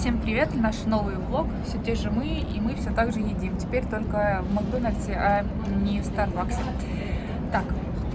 Всем привет! Наш новый влог. Все те же мы, и мы все так же едим. Теперь только в Макдональдсе, а не в Старбаксе. Так,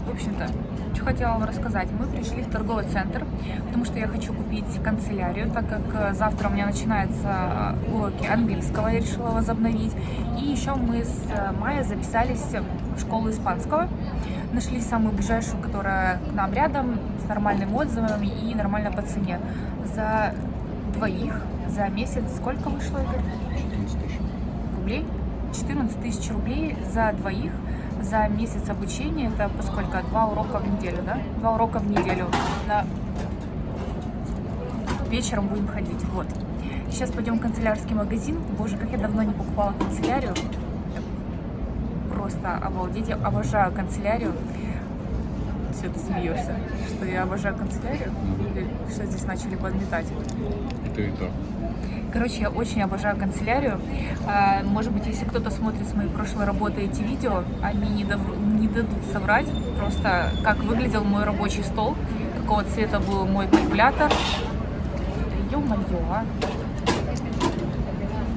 в общем-то, что хотела вам рассказать. Мы пришли в торговый центр, потому что я хочу купить канцелярию, так как завтра у меня начинаются уроки английского, я решила возобновить. И еще мы с Майей записались в школу испанского. Нашли самую ближайшую, которая к нам рядом, с нормальными отзывами и нормально по цене. За двоих за месяц сколько вышло, Игорь? 14 тысяч Рублей? 14 тысяч рублей за двоих за месяц обучения. Это по сколько? 2 урока в неделю, да? 2 урока в неделю. Да. Вечером будем ходить. Вот. Сейчас пойдем в канцелярский магазин. Боже, как я давно не покупала канцелярию. Просто обалдеть. Я обожаю канцелярию. Все, ты смеешься, что я обожаю канцелярию? Или что здесь начали подметать? И то. Короче, я очень обожаю канцелярию. Может быть, если кто-то смотрит с моей прошлой работы эти видео, они не дадут соврать. Просто как выглядел мой рабочий стол, какого цвета был мой калькулятор. Да ё-моё, а.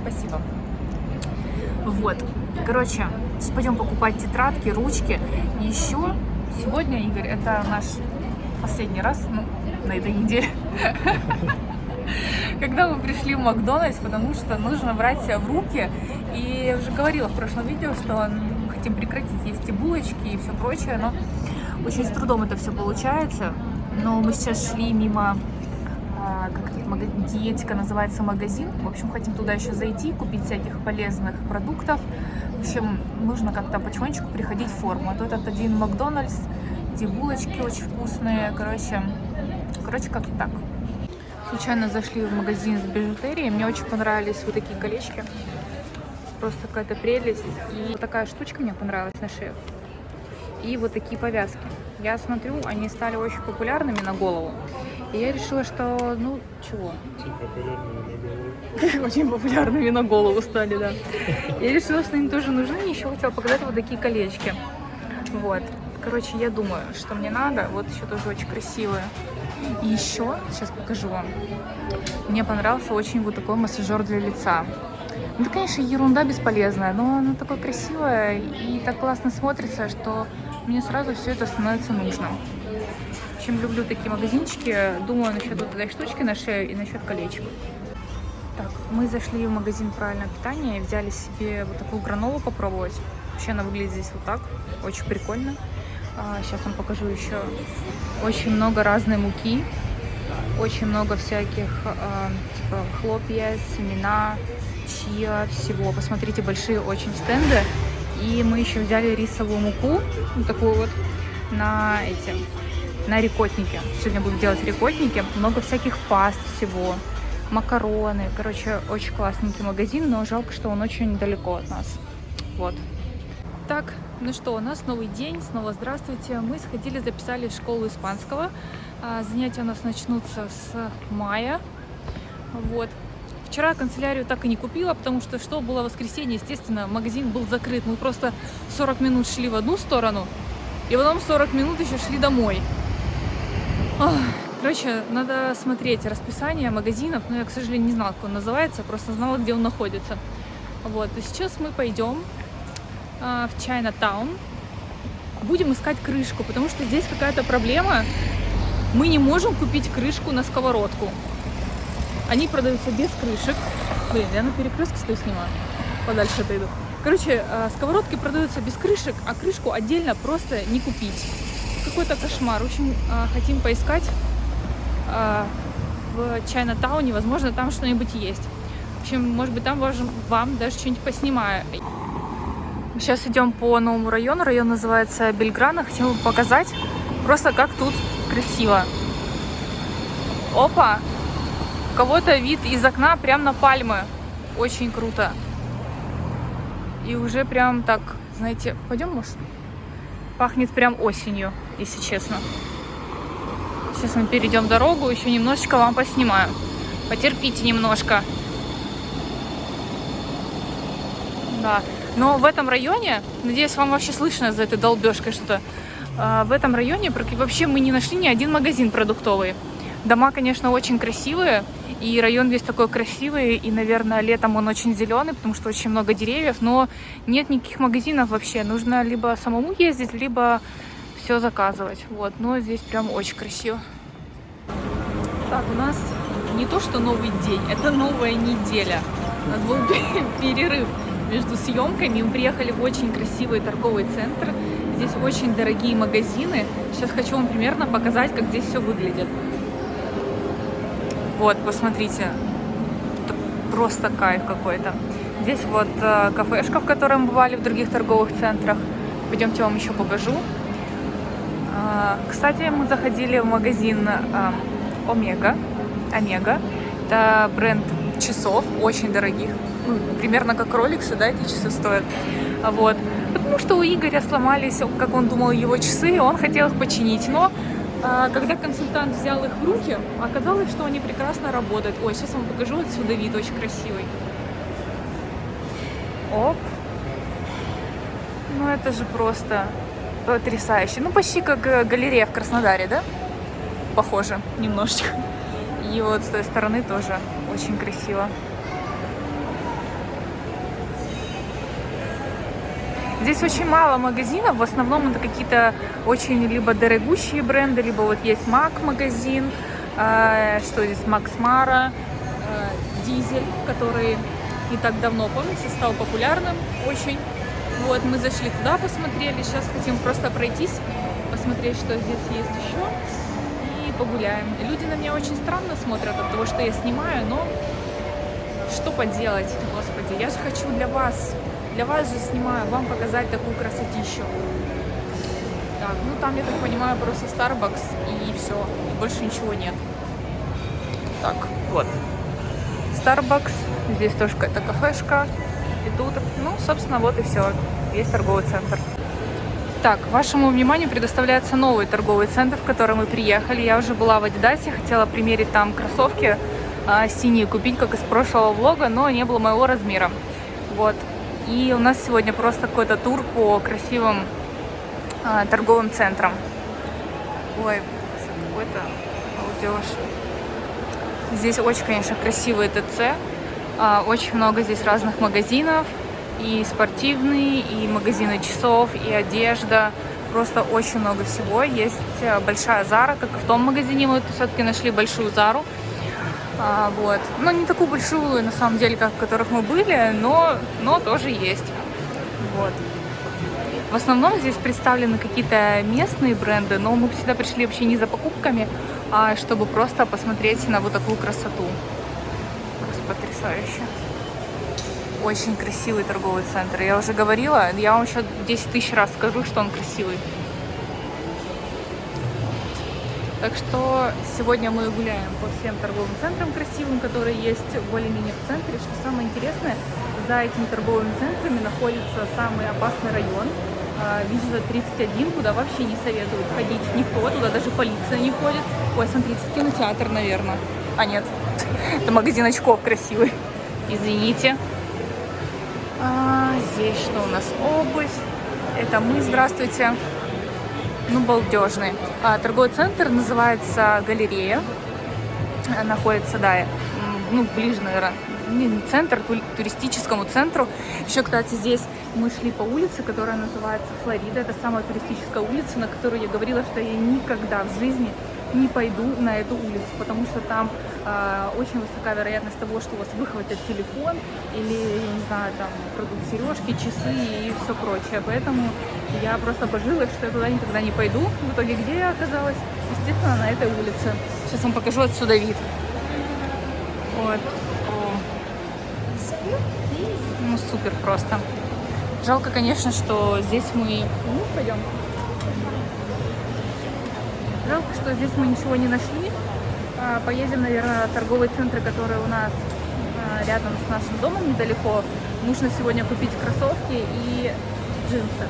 Спасибо. Вот. Короче, сейчас пойдем покупать тетрадки, ручки. И еще сегодня, Игорь, это наш последний раз, на этой неделе, когда мы пришли в Макдональдс, потому что нужно брать себя в руки. И я уже говорила в прошлом видео, что мы хотим прекратить есть и булочки и все прочее, но очень с трудом это все получается. Но мы сейчас шли мимо, как тут диетика называется, магазин. В общем, хотим туда еще зайти, купить всяких полезных продуктов. В общем, нужно как-то потихонечку приходить в форму. А то этот один Макдональдс, где булочки очень вкусные. Короче, как-то так. Случайно зашли в магазин с бижутерией. Мне очень понравились вот такие колечки. Просто какая-то прелесть. И вот такая штучка мне понравилась на шею. И вот такие повязки. Я смотрю, они стали очень популярными на голову. И я решила, что, чего? Очень популярными на голову стали, да. Я решила, что им тоже нужны. Еще хотела показать вот такие колечки. Вот. Короче, я думаю, что мне надо. Вот еще тоже очень красивые. И еще, сейчас покажу вам. Мне понравился очень вот такой массажер для лица. Это, конечно, ерунда бесполезная, но оно такое красивое и так классно смотрится, что мне сразу все это становится нужным. В общем, люблю такие магазинчики. Думаю насчет вот этой штучки на шею и насчет колечек. Так, мы зашли в магазин правильного питания и взяли себе вот такую гранолу попробовать. Вообще она выглядит здесь вот так. Очень прикольно. Сейчас вам покажу еще. Очень много разной муки. Очень много всяких типа хлопья, семена, чиа, всего. Посмотрите, большие очень стенды. И мы еще взяли рисовую муку. Вот такую вот на рикотнике. Сегодня будем делать рикотники. Много всяких паст всего. Макароны. Короче, очень классненький магазин, но жалко, что он очень далеко от нас. Вот. Так, ну что, у нас новый день. Снова здравствуйте. Мы сходили, записались в школу испанского. Занятия у нас начнутся с мая. Вот. Вчера канцелярию так и не купила, потому что было воскресенье, естественно, магазин был закрыт. Мы просто 40 минут шли в одну сторону, и потом 40 минут еще шли домой. Короче, надо смотреть расписание магазинов, но я, к сожалению, не знала, как он называется, просто знала, где он находится. Вот, и сейчас мы пойдем в Chinatown. Будем искать крышку, потому что здесь какая-то проблема. Мы не можем купить крышку на сковородку. Они продаются без крышек. Блин, я на перекрестке стою, снимаю. Подальше отойду. Короче, сковородки продаются без крышек, а крышку отдельно просто не купить. Какой-то кошмар. В общем, хотим поискать в Чайнатауне. Возможно, там что-нибудь есть. В общем, может быть, там вам даже что-нибудь поснимаю. Сейчас идем по новому району. Район называется Бельграно. Хотим вам показать просто, как тут красиво. Опа! У кого-то вид из окна прям на пальмы. Очень круто. И уже прям так, знаете, пойдем, может? Пахнет прям осенью, если честно. Сейчас мы перейдем дорогу, еще немножечко вам поснимаю. Потерпите немножко. Да. Но в этом районе, надеюсь, вам вообще слышно за этой долбежкой что-то. В этом районе вообще мы не нашли ни один магазин продуктовый. Дома, конечно, очень красивые, и район весь такой красивый, и, наверное, летом он очень зеленый, потому что очень много деревьев, но нет никаких магазинов вообще. Нужно либо самому ездить, либо все заказывать. Вот, но здесь прям очень красиво. Так, у нас не то, что новый день, это новая неделя. У нас был перерыв между съемками. Мы приехали в очень красивый торговый центр. Здесь очень дорогие магазины. Сейчас хочу вам примерно показать, как здесь все выглядит. Вот, посмотрите. Это просто кайф какой-то. Здесь вот кафешка, в которой мы бывали в других торговых центрах. Пойдемте, вам еще покажу. Кстати, мы заходили в магазин Омега. Это бренд часов, очень дорогих. Примерно как Rolex, да, эти часы стоят. Вот. Потому что у Игоря сломались, как он думал, его часы, и он хотел их починить. Но когда консультант взял их в руки, оказалось, что они прекрасно работают. Ой, сейчас вам покажу отсюда вид, очень красивый. Оп. Ну это же просто потрясающе. Ну почти как галерея в Краснодаре, да? Похоже, немножечко. И вот с той стороны тоже очень красиво. Здесь очень мало магазинов, в основном это какие-то очень либо дорогущие бренды, либо вот есть Мак магазин, что здесь, Макс Мара, Дизель, который не так давно, помните, стал популярным очень. Вот, мы зашли туда, посмотрели, сейчас хотим просто пройтись, посмотреть, что здесь есть еще, и погуляем. Люди на меня очень странно смотрят от того, что я снимаю, но что поделать, господи, я же хочу для вас же снимаю, вам показать такую красотищу. Так, ну там, я так понимаю, просто Starbucks и все, и больше ничего нет. Так, вот. Starbucks, здесь тоже какая-то кафешка, и тут, ну, собственно, вот и все. Есть торговый центр. Так, вашему вниманию предоставляется новый торговый центр, в который мы приехали. Я уже была в Адидасе, хотела примерить там кроссовки синие купить, как из прошлого влога, но не было моего размера. Вот. И у нас сегодня просто какой-то тур по красивым торговым центрам. Ой, какой-то молодежь. Здесь очень, конечно, красивый ТЦ. Очень много здесь разных магазинов. И спортивные, и магазины часов, и одежда. Просто очень много всего. Есть большая Зара, как и в том магазине. Мы все-таки нашли большую Зару. Вот. Но не такую большую, на самом деле, как в которых мы были, но тоже есть. Вот. В основном здесь представлены какие-то местные бренды, но мы сюда пришли вообще не за покупками, а чтобы просто посмотреть на вот такую красоту. Просто потрясающе. Очень красивый торговый центр. Я уже говорила, я вам еще 10 тысяч раз скажу, что он красивый. Так что сегодня мы гуляем по всем торговым центрам красивым, которые есть более-менее в центре. Что самое интересное, за этими торговыми центрами находится самый опасный район, Виза 31, куда вообще не советуют ходить никто, туда даже полиция не ходит. Ой, смотрите, кинотеатр, наверное. А нет, это магазин очков красивый. Извините. Здесь что у нас? Обувь. Это мы, здравствуйте. Ну, балдежный. Торговый центр называется Галерея. Находится, да, ну, ближе, наверное, не центр, туристическому центру. Еще, кстати, здесь мы шли по улице, которая называется Флорида. Это самая туристическая улица, на которую я говорила, что я никогда в жизни не пойду на эту улицу, потому что там очень высока вероятность того, что у вас выхватят телефон или, я не знаю, там крадут сережки, часы и все прочее. Поэтому я просто божилась, что я туда никогда не пойду. В итоге где я оказалась? Естественно, на этой улице. Сейчас вам покажу отсюда вид. Вот. Ну, супер просто. Жалко, конечно, что здесь мы... Ну, пойдем. Жалко, что здесь мы ничего не нашли. Поедем, наверное, в торговые центры, которые у нас рядом с нашим домом недалеко. Нужно сегодня купить кроссовки и джинсы.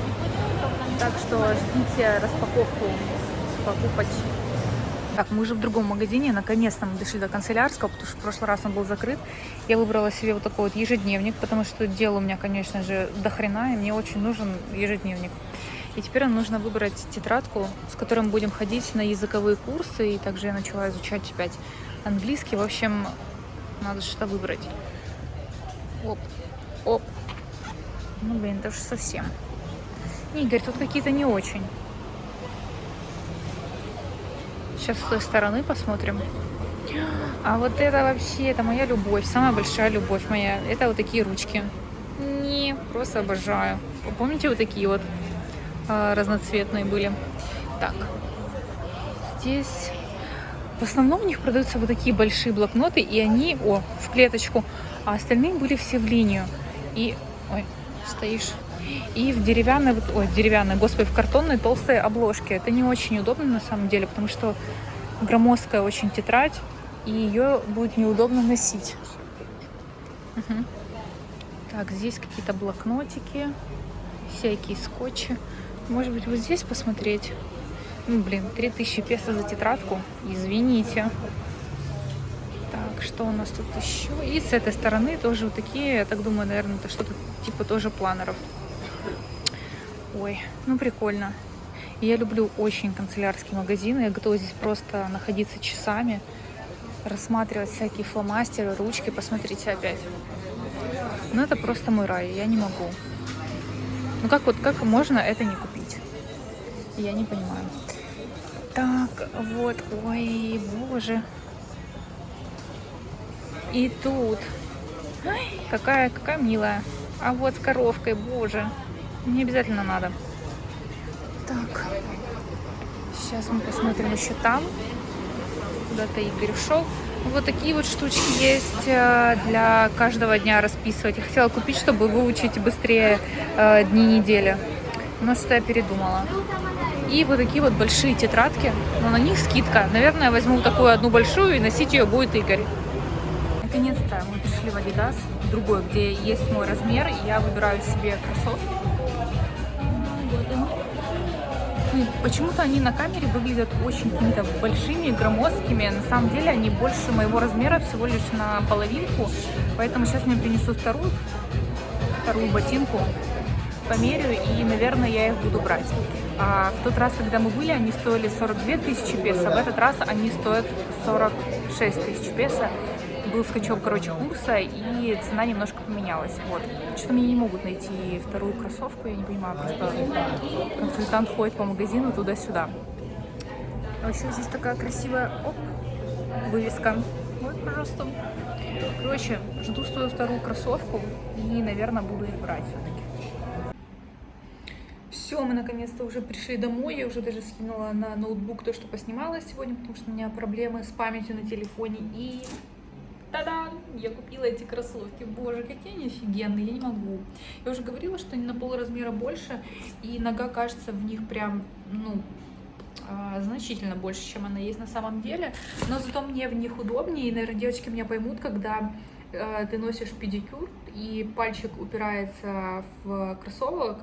Так что ждите распаковку покупочек. Так, мы уже в другом магазине. Наконец-то мы дошли до канцелярского, потому что в прошлый раз он был закрыт. Я выбрала себе вот такой вот ежедневник, потому что дел у меня, конечно же, до хрена, и мне очень нужен ежедневник. И теперь нам нужно выбрать тетрадку, с которой мы будем ходить на языковые курсы. И также я начала изучать опять английский. В общем, надо что-то выбрать. Оп, оп. Ну, блин, это уже совсем. Не, Игорь, тут какие-то не очень. Сейчас с той стороны посмотрим. А вот это вообще, это моя любовь, самая большая любовь моя. Это вот такие ручки. Не, просто обожаю. Помните, вот такие вот разноцветные были? Так, здесь в основном у них продаются вот такие большие блокноты, и они, в клеточку, а остальные были все в линию. И, стоишь. И в деревянной, господи, в картонной толстой обложке. Это не очень удобно на самом деле, потому что громоздкая очень тетрадь, и ее будет неудобно носить. Угу. Так, здесь какие-то блокнотики, всякие скотчи. Может быть, вот здесь посмотреть? Ну, блин, 3000 песо за тетрадку. Извините. Так, что у нас тут еще? И с этой стороны тоже вот такие, я так думаю, наверное, это что-то типа тоже планеров. Ой, ну прикольно. Я люблю очень канцелярские магазины. Я готова здесь просто находиться часами, рассматривать всякие фломастеры, ручки. Посмотрите опять. Ну это просто мой рай, я не могу. Ну как можно это не купить? Я не понимаю. Так, вот, ой, боже. И тут. Ой, какая милая. А вот с коровкой, боже. Не обязательно надо. Так. Сейчас мы посмотрим еще там. Куда-то Игорь ушел. Вот такие вот штучки есть для каждого дня расписывать. Я хотела купить, чтобы выучить быстрее дни недели. Но что я передумала. И вот такие вот большие тетрадки. Но на них скидка. Наверное, я возьму такую одну большую и носить ее будет Игорь. Наконец-то мы пришли в Adidas, другой, где есть мой размер, и я выбираю себе кроссовки. Почему-то они на камере выглядят очень какими-то большими, громоздкими. На самом деле они больше моего размера, всего лишь на половинку. Поэтому сейчас мне принесут вторую ботинку, померяю, и, наверное, я их буду брать. А в тот раз, когда мы были, они стоили 42 тысячи песо, в этот раз они стоят 46 тысяч песо. Был скачок, курса, и цена немножко поменялась. Вот. Что-то мне не могут найти вторую кроссовку, я не понимаю, просто консультант ходит по магазину туда-сюда. А еще здесь такая красивая, вывеска. Вот, пожалуйста. Короче, жду свою вторую кроссовку и, наверное, буду их брать все-таки. Все, мы наконец-то уже пришли домой. Я уже даже скинула на ноутбук то, что поснимала сегодня, потому что у меня проблемы с памятью на телефоне. И та-дам! Я купила эти кроссовки. Боже, какие они офигенные, я не могу. Я уже говорила, что они на полразмера больше, и нога кажется в них прям, значительно больше, чем она есть на самом деле. Но зато мне в них удобнее, и, наверное, девочки меня поймут, когда ты носишь педикюр, и пальчик упирается в кроссовок,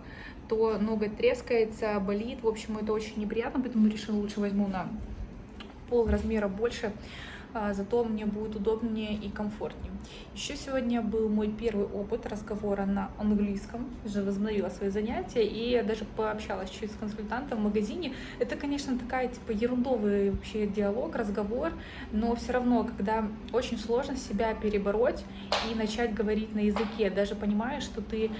то ноготь трескается, болит. В общем, это очень неприятно, поэтому решила, лучше возьму на полразмера больше. Зато мне будет удобнее и комфортнее. Еще сегодня был мой первый опыт разговора на английском. Уже возобновила свои занятия, и я даже пообщалась чуть с консультантом в магазине. Это, конечно, такая типа ерундовый вообще диалог, разговор, но все равно, когда очень сложно себя перебороть и начать говорить на языке, даже понимаешь, что ты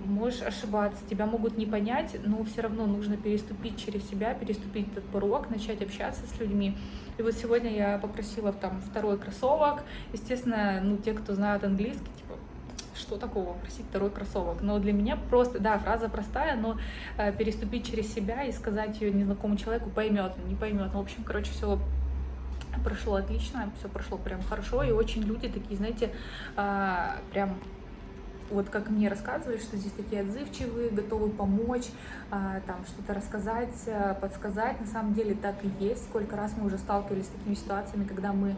можешь ошибаться, тебя могут не понять, но все равно нужно переступить через себя, переступить этот порог, начать общаться с людьми. И вот сегодня я попросила второй кроссовок. Естественно, те, кто знают английский, что такого просить второй кроссовок? Но для меня просто, да, фраза простая, но переступить через себя и сказать ее незнакомому человеку, поймет, не поймет. В общем, все прошло отлично, все прошло прям хорошо, и очень люди такие, знаете, прям вот как мне рассказывали, что здесь такие отзывчивые, готовы помочь, что-то рассказать, подсказать. На самом деле так и есть. Сколько раз мы уже сталкивались с такими ситуациями, когда мы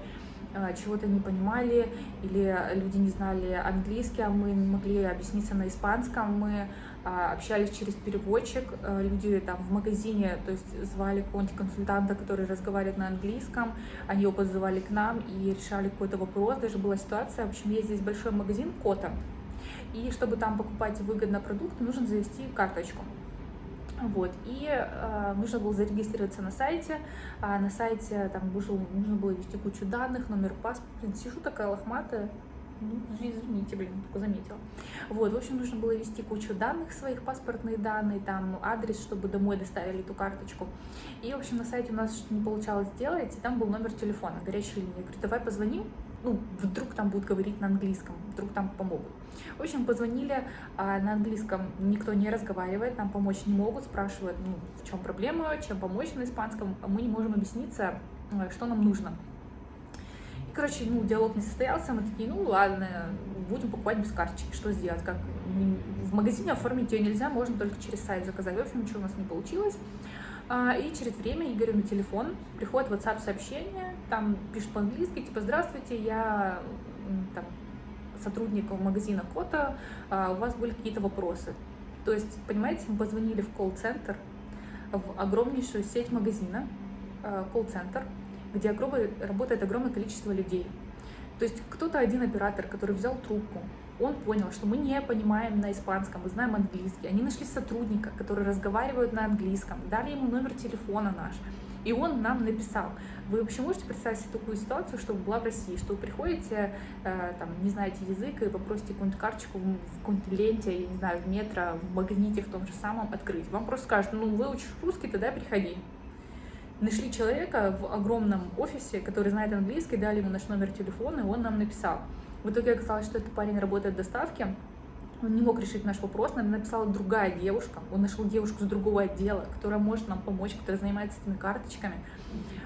чего-то не понимали, или люди не знали английский, а мы могли объясниться на испанском, мы общались через переводчик, люди в магазине, то есть звали какого-нибудь консультанта, который разговаривает на английском, они его позывали к нам и решали какой-то вопрос. Даже была ситуация, в общем, есть здесь большой магазин Кота, и чтобы там покупать выгодно продукты, нужно завести карточку. Вот, и нужно было зарегистрироваться на сайте, на сайте там нужно было ввести кучу данных, номер паспорта. Блин, сижу такая лохматая, ну, извините, блин, только заметила. Вот, в общем, нужно было ввести кучу данных своих, паспортные данные, там, адрес, чтобы домой доставили эту карточку. И, в общем, на сайте у нас что-то не получалось сделать, и там был номер телефона, горячей линии. Я говорю, давай позвоним, ну, вдруг там будут говорить на английском, вдруг там помогут. В общем, позвонили, на английском никто не разговаривает, нам помочь не могут, спрашивают, ну, в чем проблема, чем помочь на испанском, мы не можем объясниться, что нам нужно. И, короче, ну, диалог не состоялся, мы такие, ну, ладно, будем покупать без карточки, что сделать, как в магазине оформить ее нельзя, можно только через сайт заказать. В общем, ничего у нас не получилось. И через время Игорю на телефон приходит WhatsApp-сообщение, там пишут по-английски, типа, здравствуйте, я там сотрудник магазина Кота, у вас были какие-то вопросы. То есть, понимаете, мы позвонили в колл-центр, в огромнейшую сеть магазина, колл-центр, где работает огромное количество людей. То есть кто-то один оператор, который взял трубку, он понял, что мы не понимаем на испанском, мы знаем английский. Они нашли сотрудника, который разговаривает на английском, дали ему номер телефона наш. И он нам написал. Вы вообще можете представить себе такую ситуацию, чтобы была в России, что вы приходите, там, не знаете язык и попросите какую-нибудь карточку в какой-нибудь ленте, я не знаю, в метро, в магните в том же самом открыть. Вам просто скажут, ну, выучишь русский, тогда приходи. Нашли человека в огромном офисе, который знает английский, дали ему наш номер телефона, и он нам написал. В итоге оказалось, что этот парень работает в доставке, он не мог решить наш вопрос, нам написала другая девушка, он нашел девушку с другого отдела, которая может нам помочь, которая занимается этими карточками.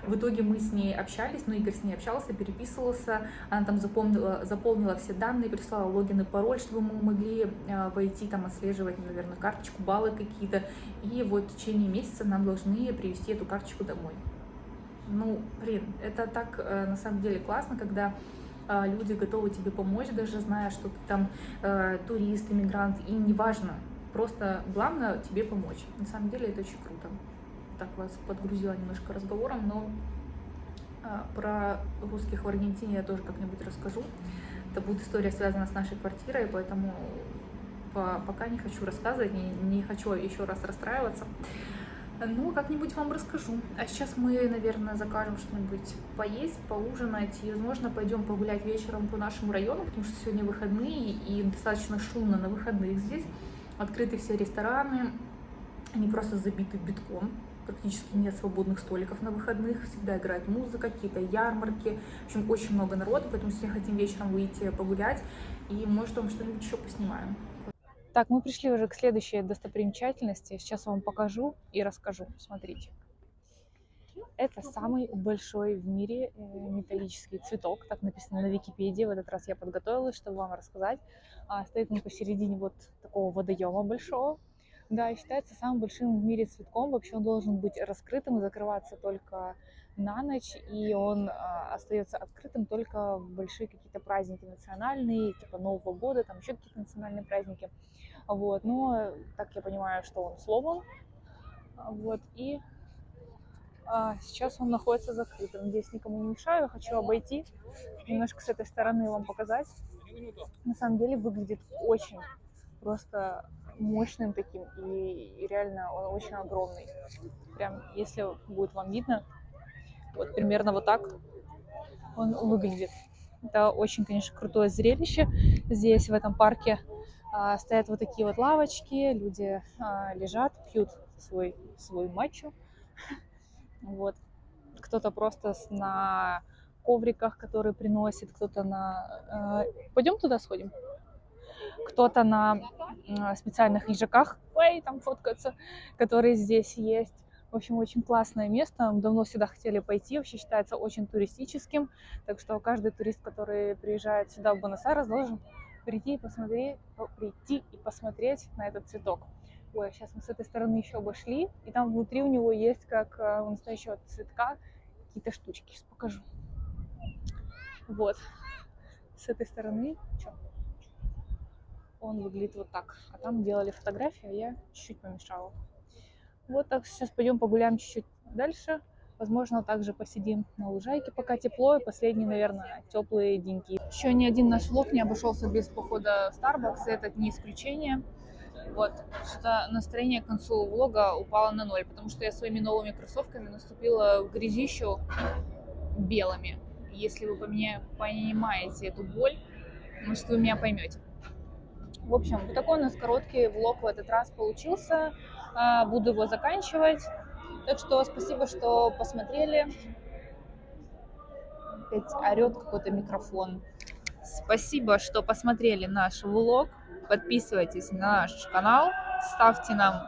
В итоге мы с ней общались, ну, Игорь с ней общался, переписывался, она там заполнила все данные, прислала логин и пароль, чтобы мы могли войти, там, отслеживать, наверное, карточку, баллы какие-то, и вот в течение месяца нам должны привезти эту карточку домой. Ну, блин, это так, на самом деле, классно, когда люди готовы тебе помочь, даже зная, что ты там турист, иммигрант, им не важно, просто главное тебе помочь. На самом деле это очень круто. Так вас подгрузила немножко разговором, но про русских в Аргентине я тоже как-нибудь расскажу. Это будет история, связанная с нашей квартирой, поэтому пока не хочу рассказывать, не хочу еще раз расстраиваться. Ну, как-нибудь вам расскажу. А сейчас мы, наверное, закажем что-нибудь поесть, поужинать, и, возможно, пойдем погулять вечером по нашему району, потому что сегодня выходные, и достаточно шумно на выходных здесь. Открыты все рестораны, они просто забиты битком. Практически нет свободных столиков на выходных, всегда играет музыка, какие-то ярмарки. В общем, очень много народу, поэтому сегодня хотим вечером выйти погулять, и, может, вам что-нибудь еще поснимаем. Так, мы пришли уже к следующей достопримечательности. Сейчас вам покажу и расскажу. Смотрите. Это самый большой в мире металлический цветок, так написано на Википедии. В этот раз я подготовилась, чтобы вам рассказать. Стоит он посередине вот такого водоема большого. Да, и считается самым большим в мире цветком. Вообще он должен быть раскрытым и закрываться только на ночь, и он остается открытым только в большие какие-то праздники национальные, типа Нового года, там еще какие-то национальные праздники. Вот, но так я понимаю, что он сломан. Вот, и сейчас он находится закрытым. Здесь никому не мешаю, хочу обойти, немножко с этой стороны вам показать. На самом деле выглядит очень просто мощным таким, и реально он очень огромный. Прям, если будет вам видно, вот примерно вот так он выглядит. Это очень, конечно, крутое зрелище. Здесь, в этом парке, стоят вот такие вот лавочки, люди лежат, пьют свой матчу. Вот. Кто-то просто на ковриках, которые приносит, кто-то на... Пойдем туда сходим? Кто-то на специальных лежаках, ой, там фоткаются, которые здесь есть. В общем, очень классное место. Мы давно сюда хотели пойти. Вообще считается очень туристическим. Так что каждый турист, который приезжает сюда, в Буэнос-Айрес, должен прийти и посмотреть на этот цветок. Ой, сейчас мы с этой стороны еще обошли. И там внутри у него есть, как у настоящего цветка, какие-то штучки. Сейчас покажу. Вот. С этой стороны. Он выглядит вот так. А там делали фотографии, а я чуть-чуть помешала. Вот так, сейчас пойдем погуляем чуть-чуть дальше. Возможно, также посидим на лужайке, пока тепло, и последние, наверное, теплые деньки. Еще ни один наш влог не обошелся без похода в Starbucks, этот не исключение. Вот, что настроение к концу влога упало на ноль, потому что я своими новыми кроссовками наступила в грязищу белыми. Если вы понимаете эту боль, может, вы меня поймете. В общем, вот такой у нас короткий влог в этот раз получился. Буду его заканчивать. Так что спасибо, что посмотрели. Опять орет какой-то микрофон. Спасибо, что посмотрели наш влог. Подписывайтесь на наш канал. Ставьте нам...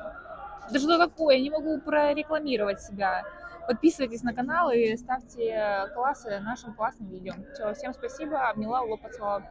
Да что такое? Я не могу прорекламировать себя. Подписывайтесь на канал и ставьте классы нашим классным видео. Все, всем спасибо. Обняла, в лоб поцеловала.